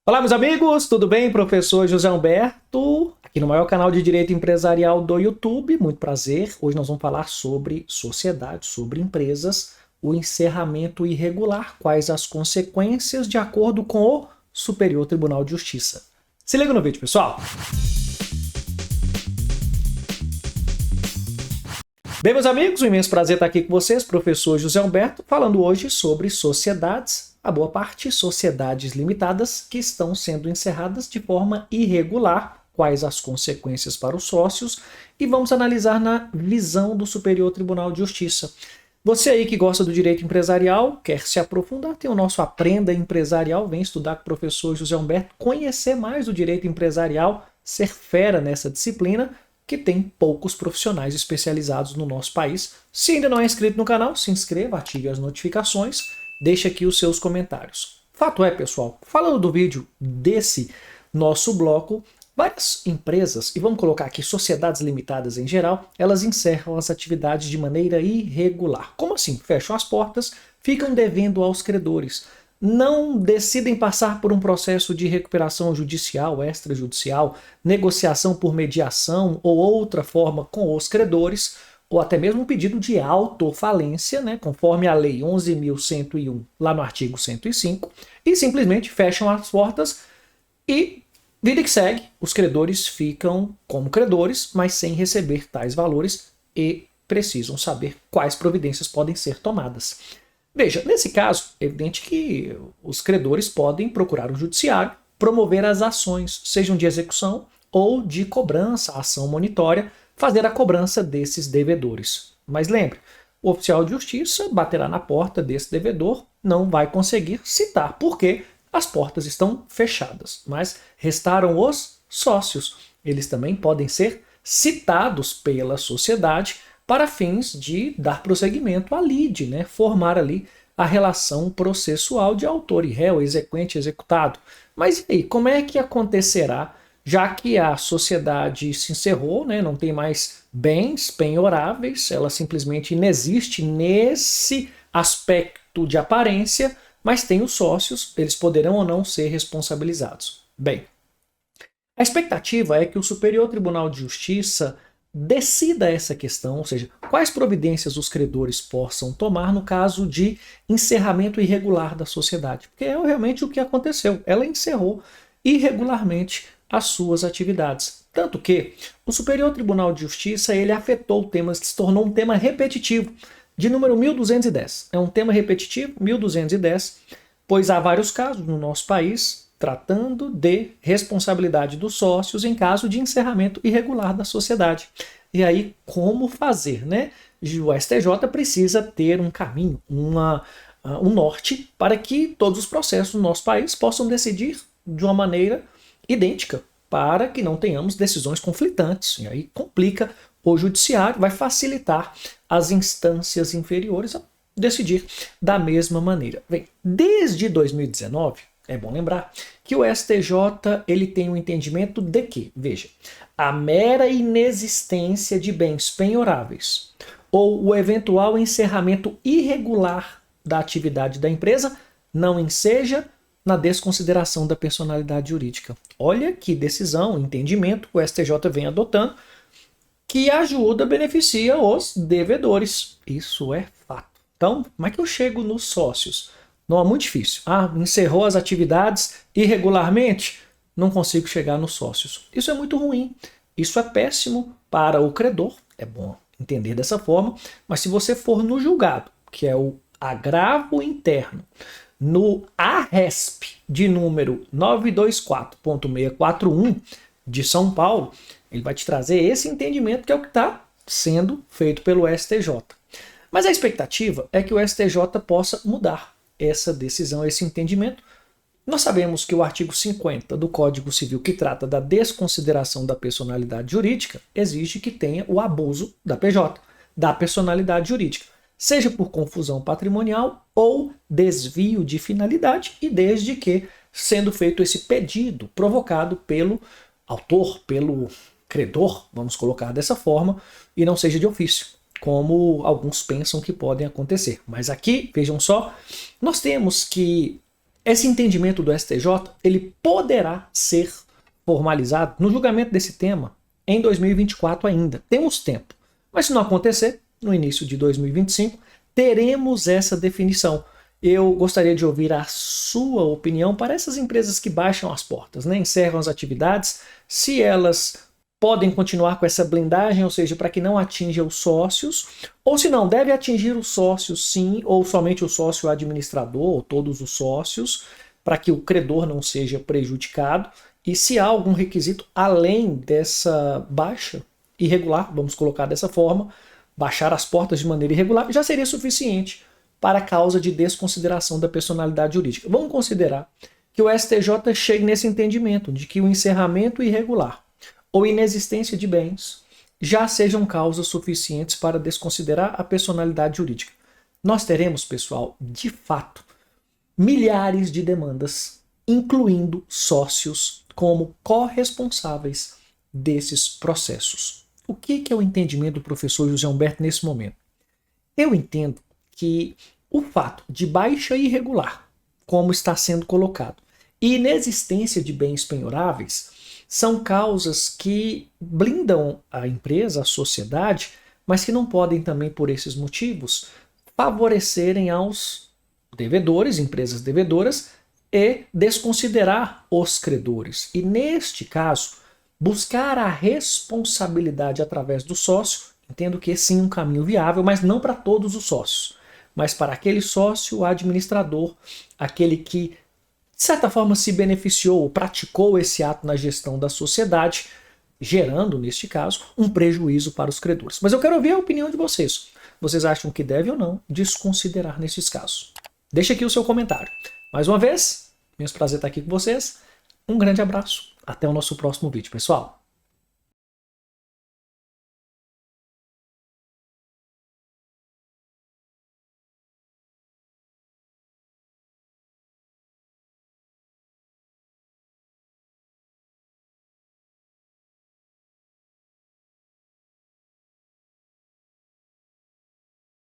Olá, meus amigos, tudo bem? Professor José Humberto, aqui no maior canal de Direito Empresarial do YouTube. Muito prazer. Hoje nós vamos falar sobre sociedade, sobre empresas, o encerramento irregular, quais as consequências de acordo com o Superior Tribunal de Justiça. Se liga no vídeo, pessoal! Bem, meus amigos, um imenso prazer estar aqui com vocês, professor José Humberto, falando hoje sobre sociedades, a boa parte sociedades limitadas que estão sendo encerradas de forma irregular, quais as consequências para os sócios, e vamos analisar na visão do Superior Tribunal de Justiça. Você aí que gosta do direito empresarial, quer se aprofundar, tem o nosso Aprenda Empresarial, vem estudar com o professor José Humberto, conhecer mais do direito empresarial, ser fera nessa disciplina, que tem poucos profissionais especializados no nosso país. Se ainda não é inscrito no canal, se inscreva, ative as notificações, deixe aqui os seus comentários. Fato é, pessoal, falando do vídeo desse nosso bloco, várias empresas, e vamos colocar aqui sociedades limitadas em geral, elas encerram as atividades de maneira irregular. Como assim? Fecham as portas, ficam devendo aos credores. Não decidem passar por um processo de recuperação judicial, extrajudicial, negociação por mediação ou outra forma com os credores, ou até mesmo um pedido de autofalência, né, conforme a Lei 11.101, lá no artigo 105, e simplesmente fecham as portas e vida que segue, os credores ficam como credores, mas sem receber tais valores e precisam saber quais providências podem ser tomadas. Veja, nesse caso, é evidente que os credores podem procurar o judiciário, promover as ações, sejam de execução ou de cobrança, ação monitória, fazer a cobrança desses devedores. Mas lembre, o oficial de justiça baterá na porta desse devedor, não vai conseguir citar, porque as portas estão fechadas, mas restaram os sócios. Eles também podem ser citados pela sociedade para fins de dar prosseguimento à lide, né? Formar ali a relação processual de autor e réu, exequente e executado. Mas e aí, como é que acontecerá, já que a sociedade se encerrou, né? Não tem mais bens penhoráveis, ela simplesmente inexiste nesse aspecto de aparência, mas tem os sócios, eles poderão ou não ser responsabilizados. Bem, a expectativa é que o Superior Tribunal de Justiça decida essa questão, ou seja, quais providências os credores possam tomar no caso de encerramento irregular da sociedade. Porque é realmente o que aconteceu. Ela encerrou irregularmente as suas atividades. Tanto que o Superior Tribunal de Justiça ele afetou o tema, se tornou um tema repetitivo, de número 1210. É um tema repetitivo, 1210, pois há vários casos no nosso país tratando de responsabilidade dos sócios em caso de encerramento irregular da sociedade. E aí, como fazer, né? O STJ precisa ter um caminho, um norte, para que todos os processos no nosso país possam decidir de uma maneira idêntica, para que não tenhamos decisões conflitantes. E aí complica o judiciário, vai facilitar as instâncias inferiores a decidir da mesma maneira. Bem, desde 2019, é bom lembrar que o STJ ele tem um entendimento de que, veja, a mera inexistência de bens penhoráveis ou o eventual encerramento irregular da atividade da empresa não enseja na desconsideração da personalidade jurídica. Olha que decisão, entendimento o STJ vem adotando que ajuda, beneficia os devedores. Isso é fato. Então, como é que eu chego nos sócios? Não é muito difícil. Encerrou as atividades irregularmente? Não consigo chegar nos sócios. Isso é muito ruim. Isso é péssimo para o credor. É bom entender dessa forma. Mas se você for no julgado, que é o agravo interno, no ARESP de número 924.641 de São Paulo, ele vai te trazer esse entendimento que é o que está sendo feito pelo STJ. Mas a expectativa é que o STJ possa mudar essa decisão, esse entendimento. Nós sabemos que o artigo 50 do Código Civil, que trata da desconsideração da personalidade jurídica, exige que tenha o abuso da PJ, da personalidade jurídica, seja por confusão patrimonial ou desvio de finalidade, e desde que sendo feito esse pedido provocado pelo autor, pelo credor, vamos colocar dessa forma, e não seja de ofício, como alguns pensam que podem acontecer. Mas aqui, vejam só, nós temos que Esse entendimento do STJ, ele poderá ser formalizado no julgamento desse tema em 2024 ainda. Temos tempo. Mas se não acontecer, no início de 2025, teremos essa definição. Eu gostaria de ouvir a sua opinião para essas empresas que baixam as portas, né? Encerram as atividades, se elas podem continuar com essa blindagem, ou seja, para que não atinja os sócios, ou se não, deve atingir os sócios sim, ou somente o sócio administrador, ou todos os sócios, para que o credor não seja prejudicado, e se há algum requisito além dessa baixa irregular, vamos colocar dessa forma, baixar as portas de maneira irregular, já seria suficiente para a causa de desconsideração da personalidade jurídica. Vamos considerar que o STJ chegue nesse entendimento de que o encerramento irregular ou inexistência de bens já sejam causas suficientes para desconsiderar a personalidade jurídica. Nós teremos, pessoal, de fato, milhares de demandas, incluindo sócios, como corresponsáveis desses processos. O que é o entendimento do professor José Humberto nesse momento? Eu entendo que o fato de baixa irregular, como está sendo colocado, e inexistência de bens penhoráveis são causas que blindam a empresa, a sociedade, mas que não podem também, por esses motivos, favorecerem aos devedores, empresas devedoras, e desconsiderar os credores. E neste caso, buscar a responsabilidade através do sócio, entendo que sim, um caminho viável, mas não para todos os sócios, mas para aquele sócio administrador, aquele que, de certa forma, se beneficiou ou praticou esse ato na gestão da sociedade, gerando, neste caso, um prejuízo para os credores. Mas eu quero ouvir a opinião de vocês. Vocês acham que deve ou não desconsiderar nesses casos? Deixa aqui o seu comentário. Mais uma vez, imenso prazer estar aqui com vocês. Um grande abraço. Até o nosso próximo vídeo, pessoal.